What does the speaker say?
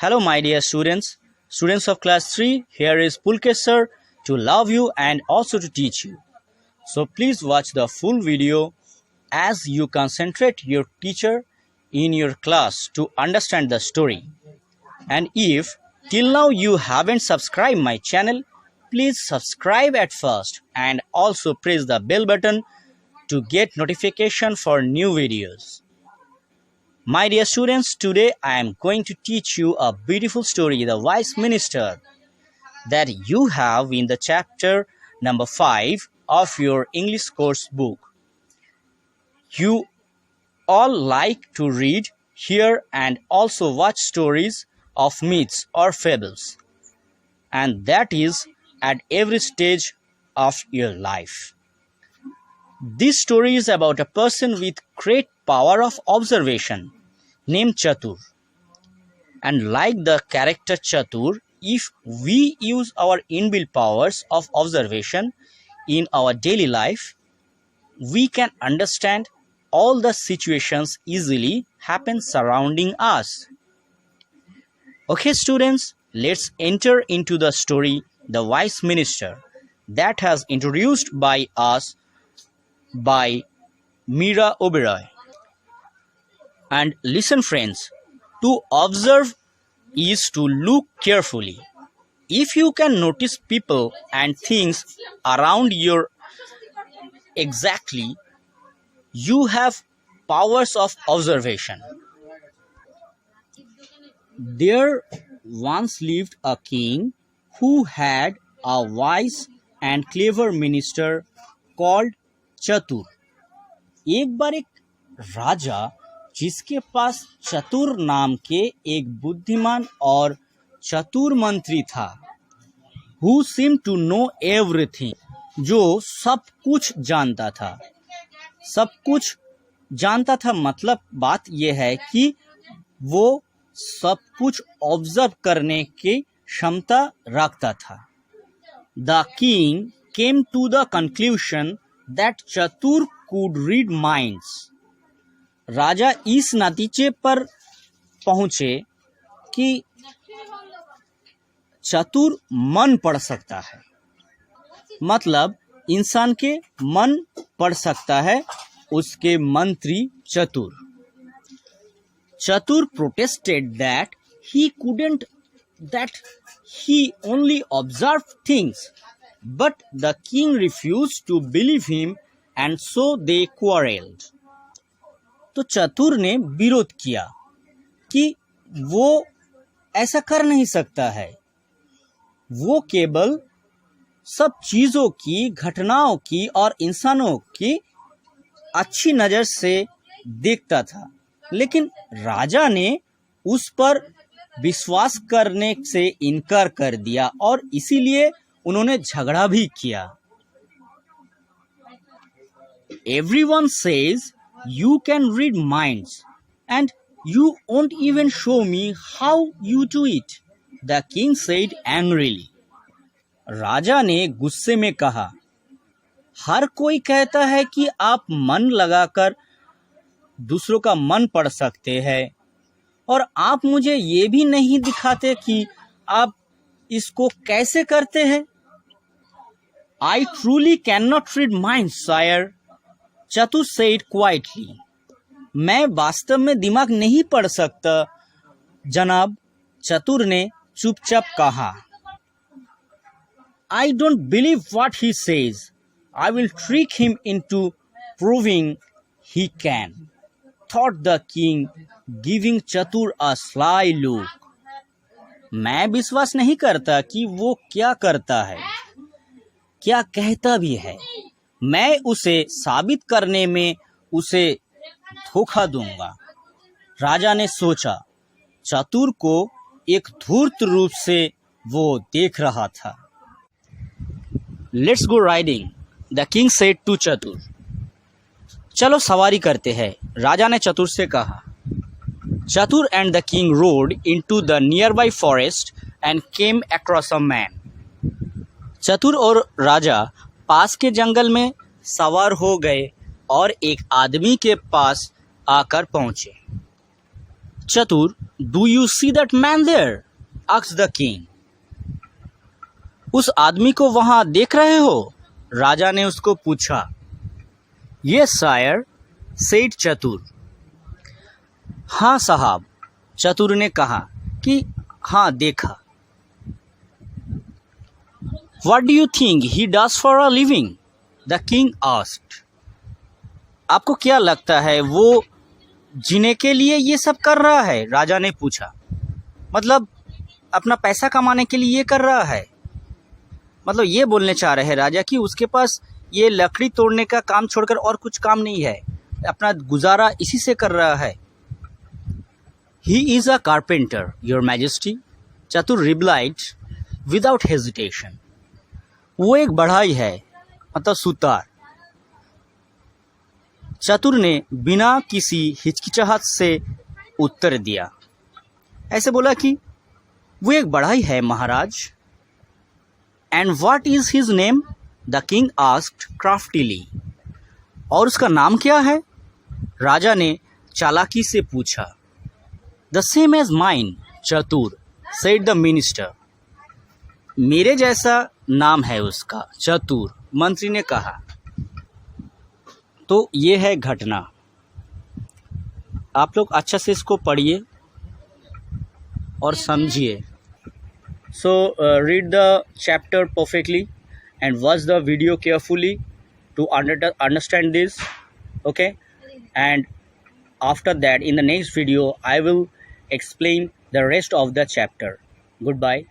Hello, my dear students. Students of class 3, here is Pulkesh sir to love you and also to teach you. So please watch the full video as you concentrate your teacher in your class to understand the story. And if till now you haven't subscribed my channel, please subscribe at first and also press the bell button to get notification for new videos. My dear students, today I am going to teach you a beautiful story, The Wise Minister, that you have in the chapter number 5 of your English course book. You all like to read, hear and also watch stories of myths or fables, and that is at every stage of your life. This story is about a person with great power of observation named Chatur. And like the character Chatur, if we use our inbuilt powers of observation in our daily life, we can understand all the situations easily happen surrounding us. Okay, students, let's enter into the story The Wise Minister that has introduced by us by Mira Oberoi. And listen friends, to observe is to look carefully. If you can notice people and things around you exactly, you have powers of observation. There once lived a king who had a wise and clever minister called Chatur. एक बार एक राजा जिसके पास चतुर नाम के एक बुद्धिमान और चतुर मंत्री था, who seemed to know everything, जो सब कुछ जानता था। सब कुछ जानता था मतलब बात यह है कि वो सब कुछ ऑब्जर्व करने की क्षमता रखता था। The king came to the conclusion that Chatur could read minds. राजा इस नतीजे पर पहुंचे कि चतुर मन पढ़ सकता है, मतलब इंसान के मन पढ़ सकता है उसके मंत्री चतुर। चतुर protested that he couldn't, that he only observed things, but the king refused to believe him and so they quarreled. तो चतुर ने विरोध किया कि वो ऐसा कर नहीं सकता है, वो केवल सब चीजों की, घटनाओं की और इंसानों की अच्छी नजर से देखता था, लेकिन राजा ने उस पर विश्वास करने से इनकार कर दिया और इसीलिए उन्होंने झगड़ा भी किया। Everyone says you can read minds and you won't even show me how you do it, the king said angrily. राजा ने गुस्से में कहा, हर कोई कहता है कि आप मन लगाकर दूसरों का मन पढ़ सकते हैं और आप मुझे ये भी नहीं दिखाते कि आप इसको कैसे करते हैं। I truly cannot read minds, sire, चतुर said quietly. मैं वास्तव में दिमाग नहीं पढ़ सकता, जनाब, चतुर ने चुपचाप कहा। I don't believe what he says. I will trick him into proving he can, thought the king, giving चतुर a sly look. मैं विश्वास नहीं करता कि वो क्या करता है, क्या कहता भी है। मैं उसे साबित करने में उसे धोखा दूंगा। राजा ने सोचा, चतुर को एक धूर्त रूप से वो देख रहा था। Let's go riding, the king said to चतुर. चलो सवारी करते हैं, राजा ने चतुर से कहा। चतुर and the king rode into the nearby forest and came across a man. चतुर और राजा पास के जंगल में सवार हो गए और एक आदमी के पास आकर पहुंचे। Chatur, do you see that man there? asked the king. उस आदमी को वहां देख रहे हो? राजा ने उसको पूछा. Yes, sire, said चतुर. हाँ साहब, चतुर ने कहा कि हाँ देखा. What do you think he does for a living? The king asked. आपको क्या लगता है वो जीने के लिए ये सब कर रहा है? राजा ने पूछा. मतलब अपना पैसा कमाने के लिए ये कर रहा है. मतलब ये बोलने चाह रहे हैं राजा कि उसके पास ये लकड़ी तोड़ने का काम छोड़कर और कुछ काम नहीं है, अपना गुजारा इसी से कर रहा है. He is a carpenter, your majesty, चतुर replied without hesitation. वो एक बढ़ई है, मतलब सुतार. चतुर ने बिना किसी हिचकिचाहट से उत्तर दिया. ऐसे बोला कि वो एक बढ़ई है महाराज. And what is his name? The king asked craftily. और उसका नाम क्या है? राजा ने चालाकी से पूछा. The same as mine, चतुर, said the minister. मेरे जैसा नाम है उसका, चतुर, मंत्री ने कहा. तो ये है घटना. आप लोग अच्छा से इसको पढ़िए और समझिए. So read the chapter perfectly and watch the video carefully to understand this. Okay, and after that in the next video I will explain the rest of the chapter. Goodbye.